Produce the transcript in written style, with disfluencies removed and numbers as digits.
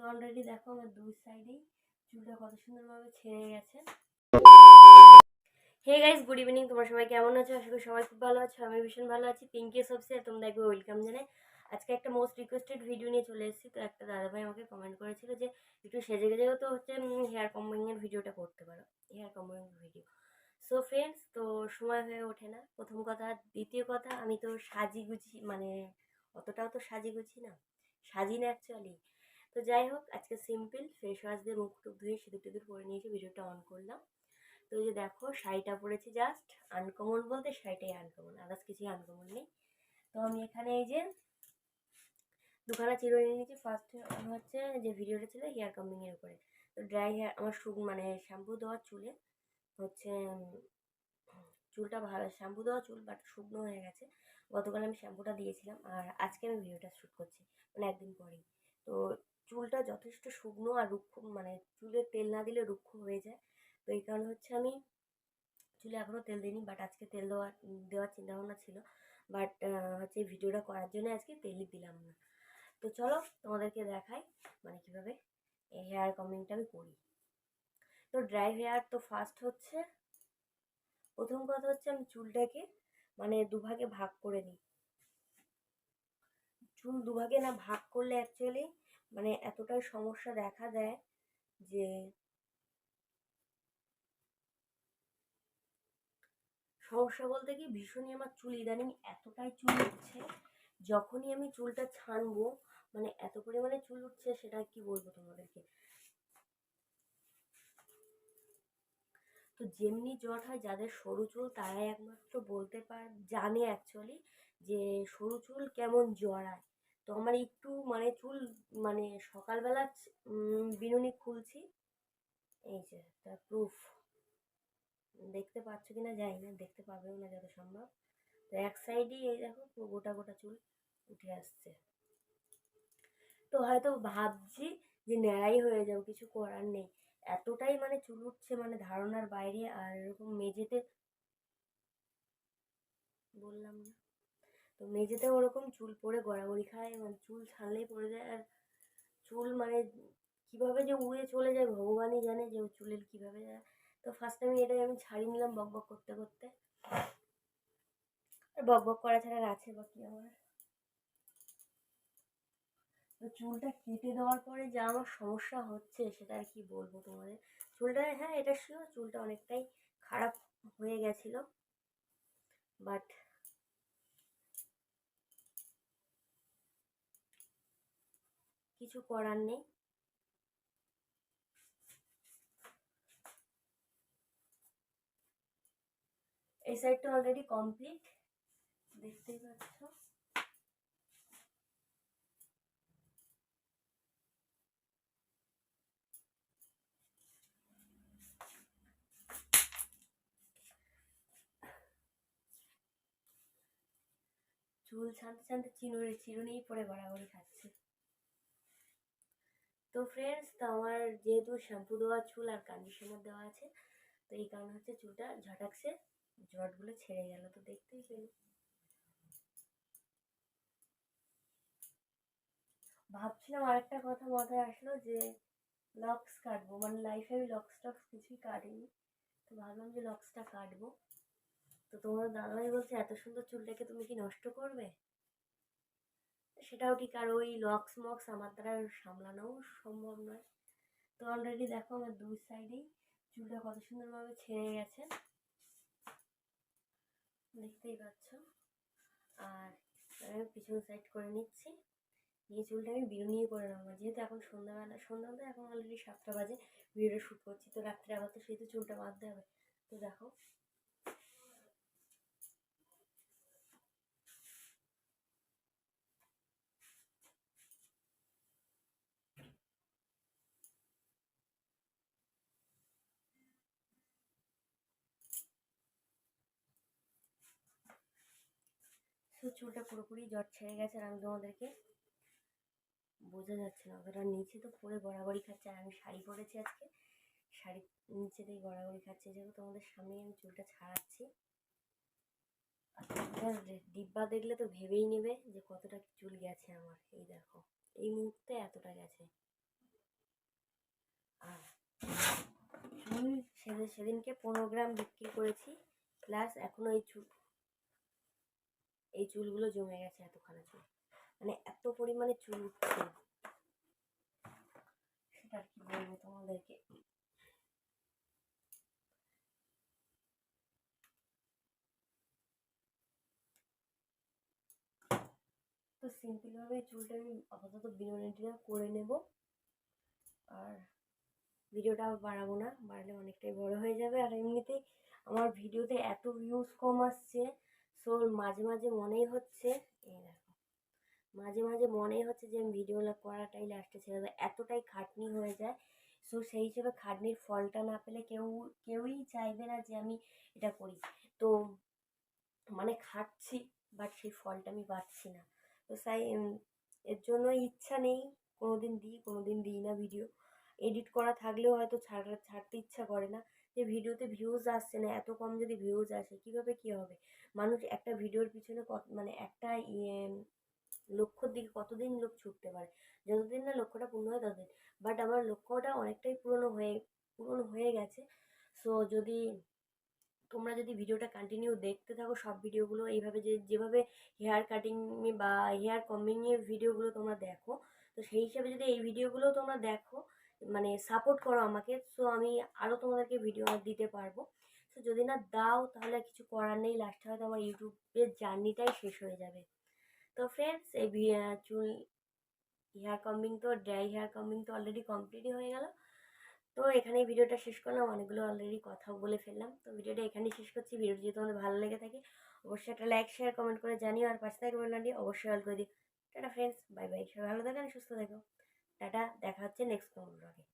তো অলরেডি দেখো আমার দুই সাইডেই চুলটা কত সুন্দরভাবে ছেড়ে গেছে। Hey guys, good evening. তোমরা সবাই কেমন আছো? আশা করি সবাই খুব ভালো আছো। আমি ভীষণ ভালো আছি। থ্যাংক ইউ সবসে তোমরা একবার ওয়েলকাম জানাই। আজকে একটা মোস্ট রিকোয়েস্টেড ভিডিও নিয়ে চলে এসেছি। তো একটা দাদাভাই আমাকে কমেন্ট করেছিল যে একটু সেজে গেজেও তো হচ্ছে হেয়ার কম্বিংয়ের ভিডিওটা করতে পারো, hair combing video. So friends, তো সময় হয়ে ওঠে না, প্রথম কথা। দ্বিতীয় কথা, আমি তো সাজিগুজি মানে অতটাও তো সাজিগুজি না, সাজি না অ্যাকচুয়ালি। তো যাই হোক, আজকে সিম্পল ফেস ওয়াশ দিয়ে মুখ টুক ধুয়ে সিঁদুর টিঁদুর পরে নিয়েছি, ভিডিওটা অন করলাম। তো এই যে দেখো, শাড়িটা পরেছি, জাস্ট আনকমন বলতে শাড়িটাই আনকমন, আদার্স কিছুই আনকমন নেই। তো আমি এখানে এই যে দুখানা চিরুনি নিয়েছি। ফার্স্ট হচ্ছে যে ভিডিওটা ছিল হেয়ার কামিংয়ের উপরে। তো ড্রাই হেয়ার আমার মানে শ্যাম্পু দেওয়া চুলে হচ্ছে চুলটা ভালো, শ্যাম্পু দেওয়া চুল বাট শুকনো হয়ে গেছে। গতকাল আমি শ্যাম্পুটা দিয়েছিলাম আর আজকে আমি ভিডিওটা শ্যুট করছি, মানে একদিন পরেই। তো চুলটা যথেষ্ট শুকনো আর রুক্ষ, মানে চুলে তেল না দিলে রুক্ষ হয়ে যায়। তো এই কারণে হচ্ছে আমি চুলে এখনও তেল দিইনি, বাট আজকে তেল দেওয়ার চিন্তাভাবনা ছিল। বাট হচ্ছে এই ভিডিওটা করার জন্য আজকে তেলই দিলাম না। তো চলো তোমাদেরকে দেখাই মানে কীভাবে এই হেয়ার কমিংটা আমি করি। তো ড্রাই হেয়ার তো ফার্স্ট হচ্ছে, প্রথম কথা হচ্ছে আমি চুলটাকে মানে দুভাগে ভাগ করে নিই। চুল দুভাগে না ভাগ করলে অ্যাকচুয়ালি মানে এতটাই সমস্যা দেখা দেয় যে, সমস্যা বলতে কি, ভীষণই আমার চুল ইদানিং এতটাই চুল উঠছে, যখনই আমি চুলটা ছানবো মানে এত পরিমাণে চুল উঠছে, সেটা কি বলবো তোমাদেরকে। তো যেমনি জট হয় যাদের সরু চুল, তারাই একমাত্র বলতে জানে অ্যাকচুয়ালি যে সরু চুল কেমন জড়ায়। তো আমার একটু মানে চুল মানে সকালবেলা বিনুনি খুলছি, এই যে তার প্রুফ, দেখতে পাচ্ছ কিনা জানি না, দেখতে পাবেও না যত সম্ভব। তো এক সাইডেই এই দেখো পুরো গোটা গোটা চুল উঠে আসছে। তো হয়তো ভাবছি যে ন্যাড়াই হয়ে যাও, কিছু করার নেই, এতটাই মানে চুল উঠছে মানে ধারণার বাইরে। আর এরকম মেঝেতে বললাম না, তো মেঝেতে ওরকম চুল পড়ে গড়াগড়ি খায়, মানে চুল ছাড়লেই পড়ে যায়। আর চুল মানে কীভাবে যে উড়ে চলে যায় ভগবানই জানে যে চুলের কীভাবে যায়। তো ফার্স্ট আমি এটাই আমি ছাড়িয়ে নিলাম বক বক করতে করতে। আর বক বক করা ছাড়া আছে বা কি আমার। তো চুলটা কেটে দেওয়ার পরে যা আমার সমস্যা হচ্ছে সেটা আর কি বলবো তোমাদের। চুলটা, হ্যাঁ এটা শিওর, চুলটা অনেকটাই খারাপ হয়ে গেছিলো, বাট কিছু করার নেই। এই সাইডটা অলরেডি কমপ্লিট, দেখতেই পাচ্ছ। চুল ছানতে ছানতে চিরুনিই পরে গড়াগড়ি খাচ্ছে। তো ফ্রেন্ডস, তো আমার যেহেতু শ্যাম্পু দেওয়া চুল আর কন্ডিশনার দেওয়া আছে, তো এই কারণে হচ্ছে চুলটা ঝটাকছে জটগুলো ছেড়ে গেল। তো দেখতেই পেল। ভাবছিলাম আরেকটা কথা মাথায় আসলো যে লক্স কাটবো, মানে লাইফে আমি লক্স টক্স কিছুই কাটিনি। তো ভাবলাম যে লক্সটা কাটবো। তো তোমার দাদাভাই বলছে এত সুন্দর চুলটাকে তুমি কি নষ্ট করবে? সেটাও ঠিক, আর ওই লক্স মক্স আমার দ্বারা সামলানোও সম্ভব নয়। তো অলরেডি দেখো আমার দুই সাইডেই চুলটা কত সুন্দরভাবে ছেড়ে গেছে, দেখতেই পাচ্ছ। আর আমি পিছন সাইড করে নিচ্ছি, নিয়ে চুলটা আমি বিনুনিয়ে করে নেবো। যেহেতু এখন সন্ধ্যাবেলা এখন অলরেডি 7টা বাজে, ভিডিওটা শ্যুট করছি। তো রাত্রে আবার তো সেহেতু চুলটা বাঁধতে হবে। তো দেখো, তো চুলটা পুরোপুরি জট ছেড়ে গেছে। আর আমি তোমাদেরকে বোঝা যাচ্ছে না অতটা, নিচে তো পরে গড়াগড়ি খাচ্ছে। আর আমি শাড়ি পরেছি আজকে, শাড়ির নিচেতেই গড়াগড়ি খাচ্ছে, যেহেতু তোমাদের সামনেই আমি চুলটা ছাড়াচ্ছি। আর ডিব্বা দেখলে তো ভেবেই নেবে যে কতটা চুল গেছে আমার। এই দেখো, এই মুহূর্তে এতটা গেছে। আর চুল সেদিনকে 15 গ্রাম বিক্রি করেছি, প্লাস এখনো এই চুলগুলো জমে গেছে, এতখানা চুল, মানে এত পরিমাণে চুল উঠছে, সেটা আর কি বলবো তোমাদেরকে। তো সিম্পলভাবে চুলটা আমি আপাতত বিনুনিটা করে নেব, আর ভিডিওটা বাড়াবো না, বাড়লে অনেকটাই বড় হয়ে যাবে। আর এমনিতেই আমার ভিডিওতে এত ভিউজ কম আসছে, সো মাঝে মাঝে মনেই হচ্ছে, এই দেখো, মাঝে মাঝে মনেই হচ্ছে যে আমি ভিডিও করাটাই লাস্টে ছেড়ে দেবো, এতটাই খাটনি হয়ে যায়। সো সেই হিসেবে খাটনির ফলটা না পেলে কেউই চাইবে না যে আমি এটা করি। তো মানে খাটছি, বাট সেই ফলটা আমি পাচ্ছি না। তো তাই এর জন্য ইচ্ছা নেই, কোনোদিন দিই না ভিডিও। এডিট করা থাকলেও হয়তো ছাড়তে ইচ্ছা করে না, যে ভিডিওতে ভিউজ আসছে না, এত কম যদি ভিউজ আসে কীভাবে কী হবে। মানুষ একটা ভিডিওর পিছনে মানে একটা লক্ষ্যর দিকে কতদিন লোক ছুটতে পারে, যতদিন না লক্ষ্যটা পূর্ণ হয় ততদিন। বাট আমার লক্ষ্যটা অনেকটাই পূরণ হয়ে গেছে। সো তোমরা যদি ভিডিওটা কন্টিনিউ দেখতে থাকো, সব ভিডিওগুলো এইভাবে যেভাবে হেয়ার কাটিং বা হেয়ার কম্বিংয়ের ভিডিওগুলো তোমরা দেখো, তো সেই হিসাবে যদি এই ভিডিওগুলো তোমরা দেখো, মানে সাপোর্ট করো আমাকে, সো আমি আরও তোমাদেরকে ভিডিও দিতে পারবো। সো যদি না দাও তাহলে কিছু করার নেই, লাস্টে হয়তো আমার ইউটিউবের জার্নিটাই শেষ হয়ে যাবে। তো ফ্রেন্ডস, এই চুল ড্রাই হেয়ার কম্বিং তো অলরেডি কমপ্লিটই হয়ে গেল। তো এখানেই ভিডিওটা শেষ করলাম, অনেকগুলো অলরেডি কথাও বলে ফেললাম। তো ভিডিওটা এখানেই শেষ করছি। ভিডিওটি যদি তোমাদের ভালো লেগে থাকে অবশ্যই একটা লাইক শেয়ার কমেন্ট করে জানিও, আর পাশে থাকা বেল আইকনটি অবশ্যই অল করে দিও। টাটা ফ্রেন্ডস, বাই বাই, সবাই ভালো থাকেন, সুস্থ থেকো। টাটা, দেখা হচ্ছে নেক্সট কোনো ব্লগে।